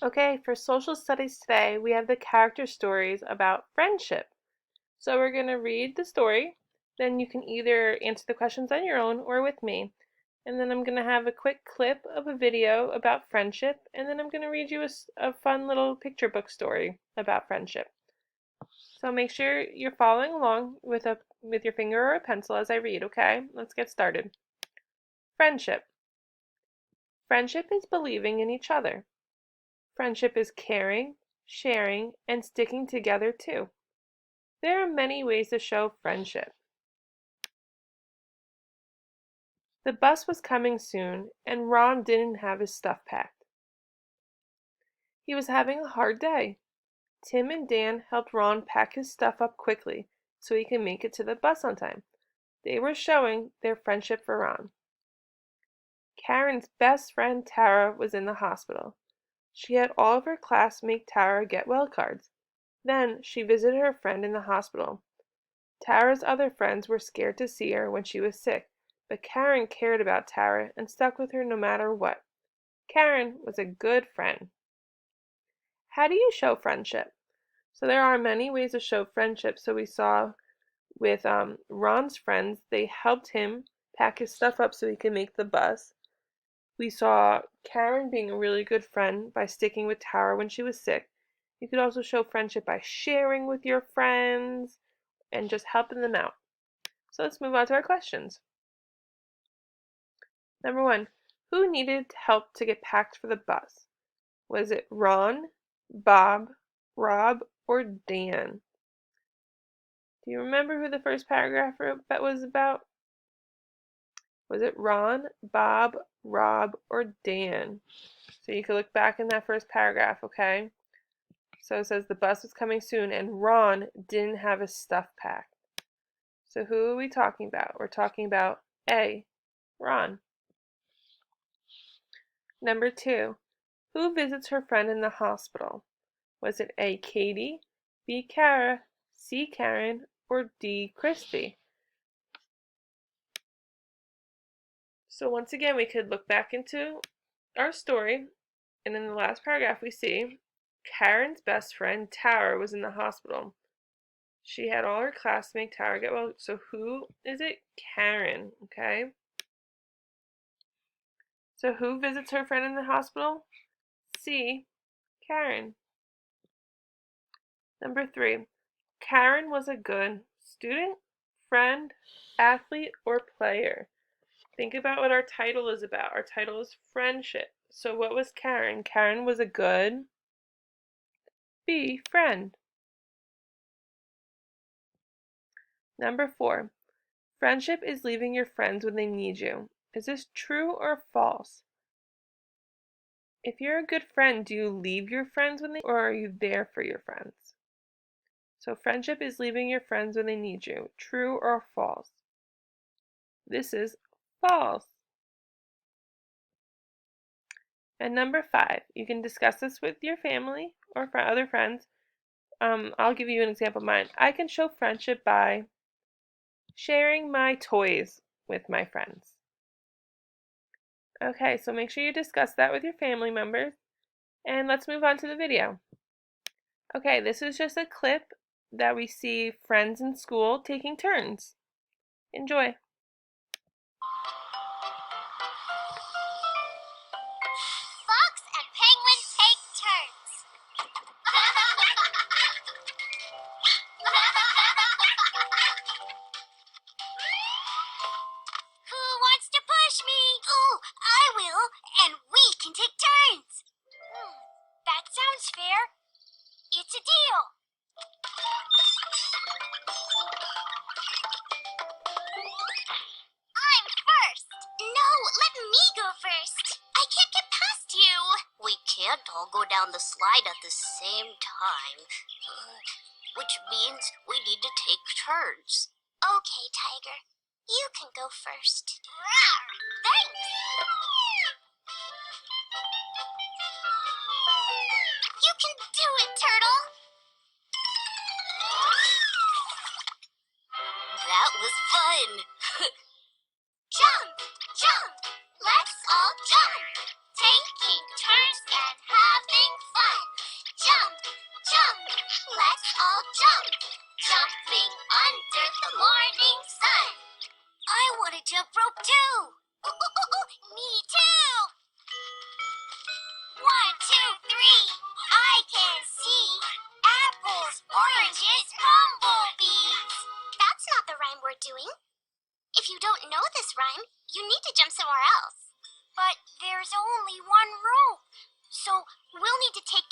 Okay, for social studies today, we have the character stories about friendship. So we're going to read the story, then you can either answer the questions on your own or with me. And then I'm going to have a quick clip of a video about friendship, and then I'm going to read you a fun little picture book story about friendship. So make sure you're following along with your finger or a pencil as I read, okay? Let's get started. Friendship. Friendship is believing in each other. Friendship is caring, sharing, and sticking together too. There are many ways to show friendship. The bus was coming soon, and Ron didn't have his stuff packed. He was having a hard day. Tim and Dan helped Ron pack his stuff up quickly so he could make it to the bus on time. They were showing their friendship for Ron. Karen's best friend Tara was in the hospital. She had all of her class make Tara get well cards. Then she visited her friend in the hospital. Tara's other friends were scared to see her when she was sick, but Karen cared about Tara and stuck with her no matter what. Karen was a good friend. How do you show friendship? So there are many ways to show friendship. So we saw with Ron's friends, they helped him pack his stuff up so he could make the bus. We saw Karen being a really good friend by sticking with Tara when she was sick. You could also show friendship by sharing with your friends and just helping them out. So let's move on to our questions. Number 1, who needed help to get packed for the bus? Was it Ron, Bob, Rob, or Dan? Do you remember who the first paragraph was about? Was it Ron, Bob, Rob, or Dan? So you can look back in that first paragraph, okay? So it says the bus was coming soon and Ron didn't have his stuff packed. So who are we talking about? We're talking about A, Ron. Number 2, who visits her friend in the hospital? Was it A, Katie, B, Kara, C, Karen, or D, Christy? So once again, we could look back into our story, and in the last paragraph we see Karen's best friend Tara was in the hospital. She had all her class make Tara get well. So who is it? Karen, okay? So who visits her friend in the hospital? C, Karen. Number 3, Karen was a good student, friend, athlete, or player. Think about what our title is about. Our title is friendship. So what was Karen? Karen was a good B, friend. Number 4, friendship is leaving your friends when they need you. Is this true or false? If you're a good friend, do you leave your friends or are you there for your friends? So friendship is leaving your friends when they need you. True or false? This is false. And number 5, you can discuss this with your family or other friends. I'll give you an example of mine. I can show friendship by sharing my toys with my friends. Okay, so make sure you discuss that with your family members. And let's move on to the video. Okay, this is just a clip that we see friends in school taking turns. Enjoy. Fox and Penguin take turns. Who wants to push me? Oh, I will, and we can take turns. That sounds fair. It's a deal. I'm first. No, let me go first. I can't get past you. We can't all go down the slide at the same time. Which means we need to take turns. Okay, Tiger. You can go first. Rawr, thanks. You can do it, Turtle. That was fun. Jump, jump. Let's all jump. Taking turns and having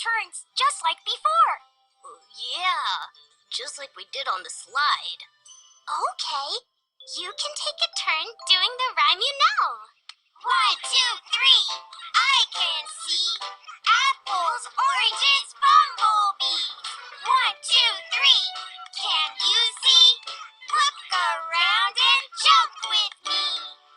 turns just like before. Yeah, just like we did on the slide. Okay, you can take a turn doing the rhyme you know. 1, 2, 3, I can see apples, oranges, bumblebees. 1, 2, 3, can you see? Look around and jump with me.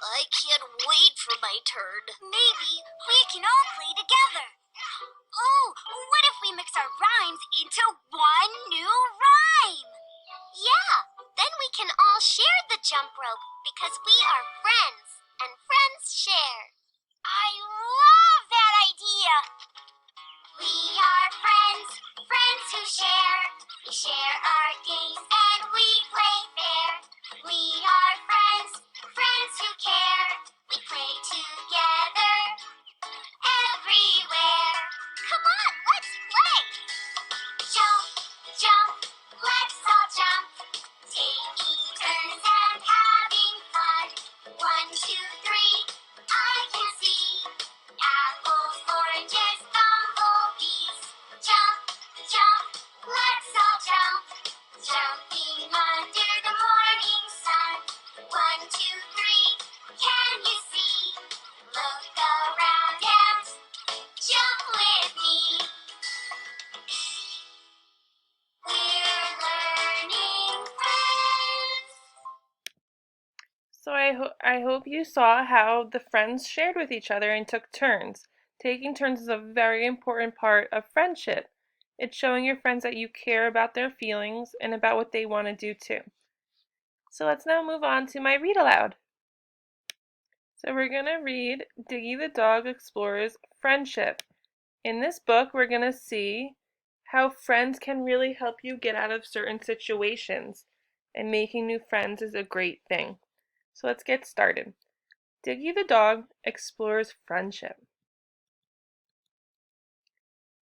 I can't wait for my turn. Maybe we can all play together. Oh, what if we mix our rhymes into one new rhyme? Yeah, then we can all share the jump rope because we are friends and friends share. I love that idea. We are friends, friends who share. We share our games and we play fair. We are friends, friends who care. We play together everywhere. Come on, let's play. Jump, jump, let's all jump. Taking turns and having fun. 1, 2, 3, I can see apples, oranges, bumblebees. Jump, jump, let's all jump. Jumping under the morning sun. 1, 2, 3, can you see? Look around and jump with me. We're learning friends. So I hope you saw how the friends shared with each other and took turns. Taking turns is a very important part of friendship. It's showing your friends that you care about their feelings and about what they want to do too. So let's now move on to my read aloud. So we're going to read Diggy the Dog Explores Friendship. In this book, we're going to see how friends can really help you get out of certain situations, and making new friends is a great thing. So let's get started. Diggy the Dog Explores Friendship.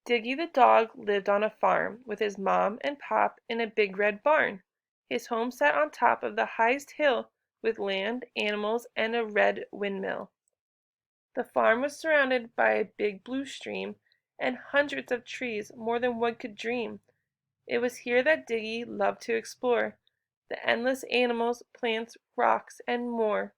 Diggy the dog lived on a farm with his mom and pop in a big red barn. His home sat on top of the highest hill with land, animals, and a red windmill. The farm was surrounded by a big blue stream and hundreds of trees, more than one could dream. It was here that Diggy loved to explore the endless animals, plants, rocks, and more.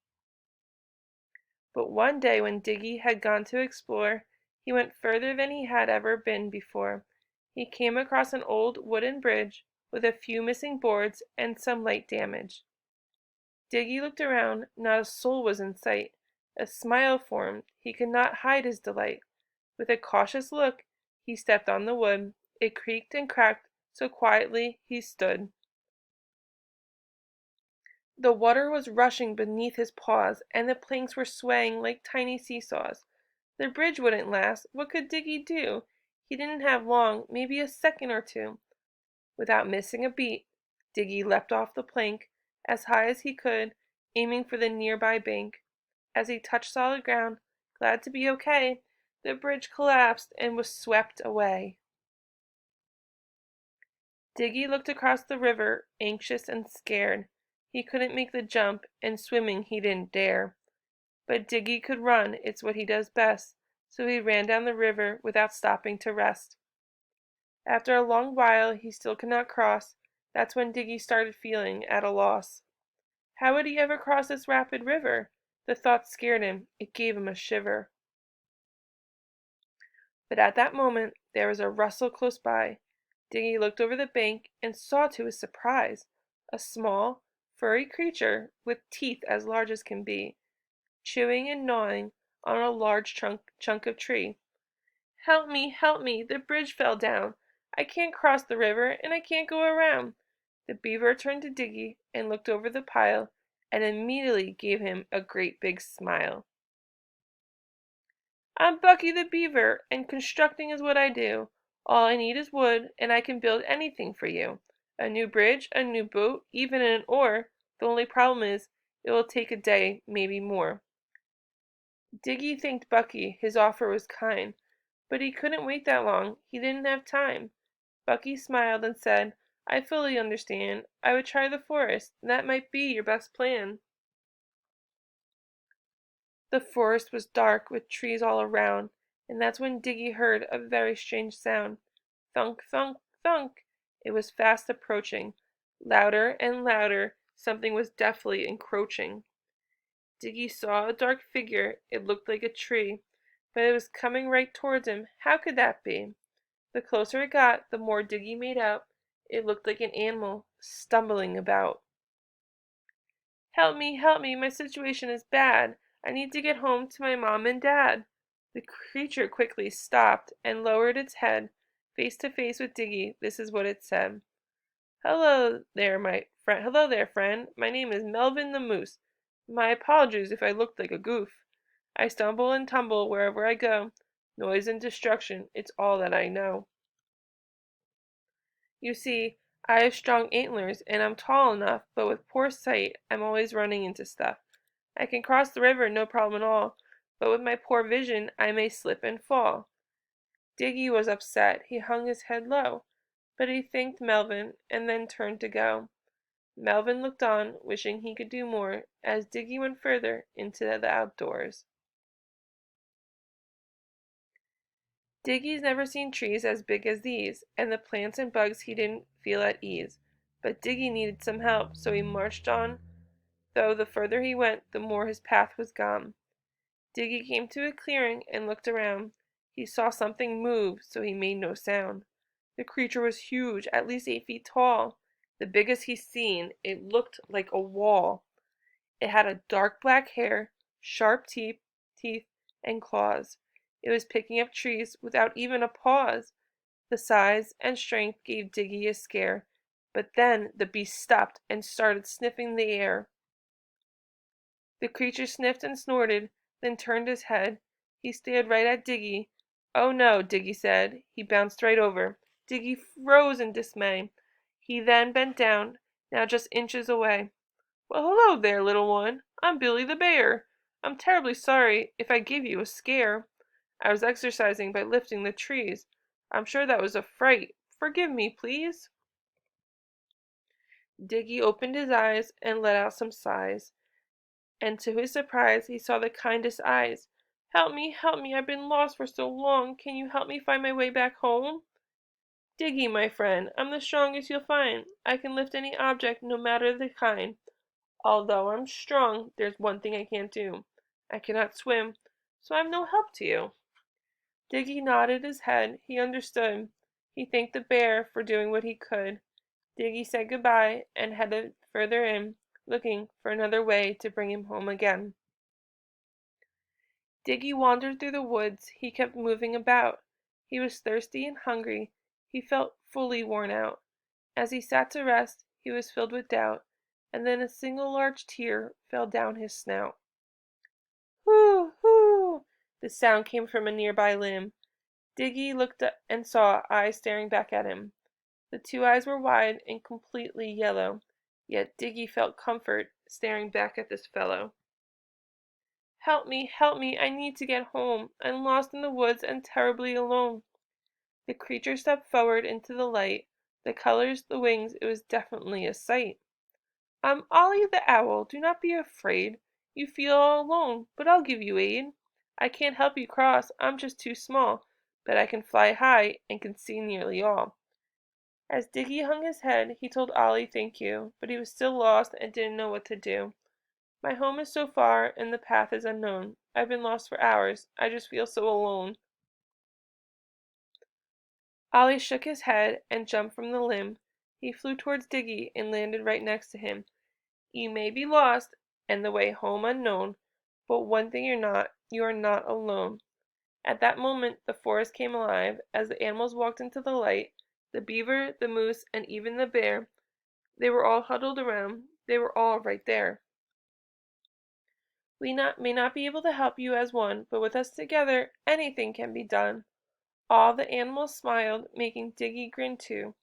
But one day when Diggy had gone to explore, he went further than he had ever been before. He came across an old wooden bridge with a few missing boards and some light damage. Diggy looked around, not a soul was in sight. A smile formed, he could not hide his delight. With a cautious look, he stepped on the wood. It creaked and cracked, so quietly he stood. The water was rushing beneath his paws, and the planks were swaying like tiny seesaws. The bridge wouldn't last. What could Diggy do? He didn't have long, maybe a second or two. Without missing a beat, Diggy leapt off the plank as high as he could, aiming for the nearby bank. As he touched solid ground, glad to be okay, the bridge collapsed and was swept away. Diggy looked across the river, anxious and scared. He couldn't make the jump, and swimming he didn't dare. But Diggy could run, it's what he does best, so he ran down the river without stopping to rest. After a long while he still could not cross. That's when Diggy started feeling at a loss. How would he ever cross this rapid river? The thought scared him, it gave him a shiver. But at that moment there was a rustle close by. Diggy looked over the bank and saw to his surprise a small, furry creature with teeth as large as can be, chewing and gnawing on a large chunk of tree. Help me, the bridge fell down. I can't cross the river, and I can't go around. The beaver turned to Diggy and looked over the pile, and immediately gave him a great big smile. I'm Bucky the Beaver, and constructing is what I do. All I need is wood, and I can build anything for you. A new bridge, a new boat, even an oar. The only problem is, it will take a day, maybe more. Diggy thanked Bucky. His offer was kind, but he couldn't wait that long. He didn't have time. Bucky smiled and said, I fully understand. I would try the forest. That might be your best plan. The forest was dark with trees all around, and that's when Diggy heard a very strange sound. Thunk, thunk, thunk! It was fast approaching. Louder and louder, something was definitely encroaching. Diggy saw a dark figure. It looked like a tree, but it was coming right towards him. How could that be? The closer it got, the more Diggy made out. It looked like an animal, stumbling about. Help me, my situation is bad. I need to get home to my mom and dad. The creature quickly stopped and lowered its head. Face to face with Diggy, this is what it said. Hello there, my friend. Hello there, friend. My name is Melvin the Moose. My apologies if I looked like a goof. I stumble and tumble wherever I go. Noise and destruction, it's all that I know. You see, I have strong antlers, and I'm tall enough, but with poor sight, I'm always running into stuff. I can cross the river, no problem at all, but with my poor vision, I may slip and fall. Diggy was upset. He hung his head low, but he thanked Melvin, and then turned to go. Melvin looked on, wishing he could do more, as Diggy went further into the outdoors. Diggy's never seen trees as big as these, and the plants and bugs he didn't feel at ease. But Diggy needed some help, so he marched on, though the further he went, the more his path was gone. Diggy came to a clearing and looked around. He saw something move, so he made no sound. The creature was huge, at least 8 feet tall. The biggest he's seen, it looked like a wall. It had a dark black hair, sharp teeth, and claws. It was picking up trees without even a pause. The size and strength gave Diggy a scare, but then the beast stopped and started sniffing the air. The creature sniffed and snorted, then turned his head. He stared right at Diggy. Oh no, Diggy said. He bounced right over. Diggy froze in dismay. He then bent down, now just inches away. Well, hello there, little one. I'm Billy the Bear. I'm terribly sorry if I gave you a scare. I was exercising by lifting the trees. I'm sure that was a fright. Forgive me, please. Diggy opened his eyes and let out some sighs, and to his surprise he saw the kindest eyes. Help me, I've been lost for so long. Can you help me find my way back home? Diggy, my friend, I'm the strongest you'll find. I can lift any object, no matter the kind. Although I'm strong, there's one thing I can't do. I cannot swim, so I'm no help to you. Diggy nodded his head. He understood. He thanked the bear for doing what he could. Diggy said goodbye and headed further in, looking for another way to bring him home again. Diggy wandered through the woods. He kept moving about. He was thirsty and hungry. He felt fully worn out. As he sat to rest, he was filled with doubt, and then a single large tear fell down his snout. Hoo, hoo! The sound came from a nearby limb. Diggy looked up and saw eyes staring back at him. The two eyes were wide and completely yellow, yet Diggy felt comfort staring back at this fellow. Help me, I need to get home. I'm lost in the woods and terribly alone. The creature stepped forward into the light. The colors, the wings, it was definitely a sight. I'm Ollie the Owl. Do not be afraid. You feel all alone, but I'll give you aid. I can't help you cross, I'm just too small, but I can fly high and can see nearly all. As Diggy hung his head, he told Ollie thank you, but he was still lost and didn't know what to do. My home is so far, and the path is unknown. I've been lost for hours. I just feel so alone. Ollie shook his head and jumped from the limb. He flew towards Diggy and landed right next to him. You may be lost, and the way home unknown, but one thing you are not alone. At that moment, the forest came alive. As the animals walked into the light, the beaver, the moose, and even the bear, they were all huddled around. They were all right there. May not be able to help you as one, but with us together, anything can be done. All the animals smiled, making Diggy grin too.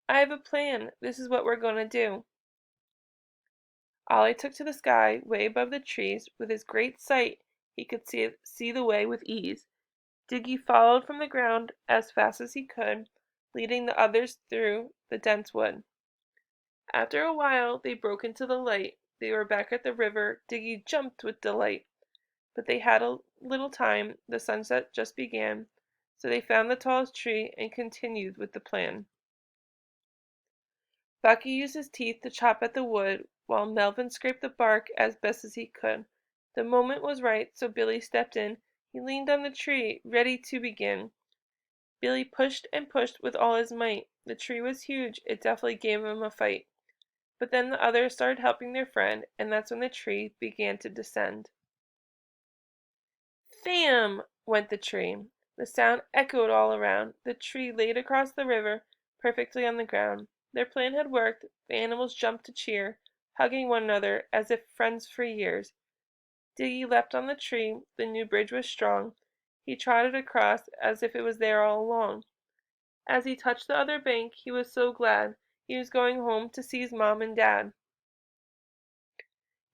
I have a plan. This is what we're going to do. Ollie took to the sky, way above the trees. With his great sight, he could see the way with ease. Diggy followed from the ground as fast as he could, leading the others through the dense wood. After a while, they broke into the light. They were back at the river. Diggy jumped with delight. But they had a little time, the sunset just began, so they found the tallest tree and continued with the plan. Bucky used his teeth to chop at the wood, while Melvin scraped the bark as best as he could. The moment was right, so Billy stepped in. He leaned on the tree, ready to begin. Billy pushed and pushed with all his might. The tree was huge, it definitely gave him a fight. But then the others started helping their friend, and that's when the tree began to descend. "Bam!" went the tree. The sound echoed all around. The tree laid across the river, perfectly on the ground. Their plan had worked. The animals jumped to cheer, hugging one another as if friends for years. Diggy leapt on the tree. The new bridge was strong. He trotted across as if it was there all along. As he touched the other bank, he was so glad. He was going home to see his mom and dad.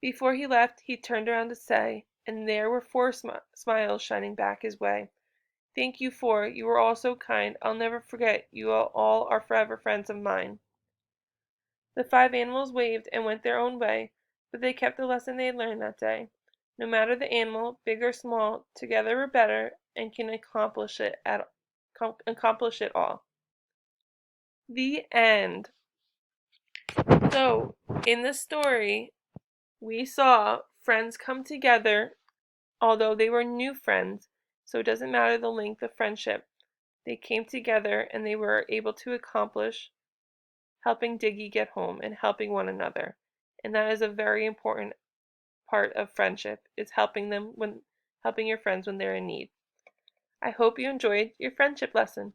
Before he left, he turned around to say, and there were four smiles shining back his way. "Thank you you were all so kind. I'll never forget. You all are forever friends of mine." The five animals waved and went their own way, but they kept the lesson they had learned that day. No matter the animal, big or small, together we're better and can accomplish it all. The end. So, in the story, we saw friends come together, although they were new friends, so it doesn't matter the length of friendship. They came together and they were able to accomplish helping Diggy get home and helping one another. And that is a very important part of friendship, is helping your friends when they're in need. I hope you enjoyed your friendship lesson.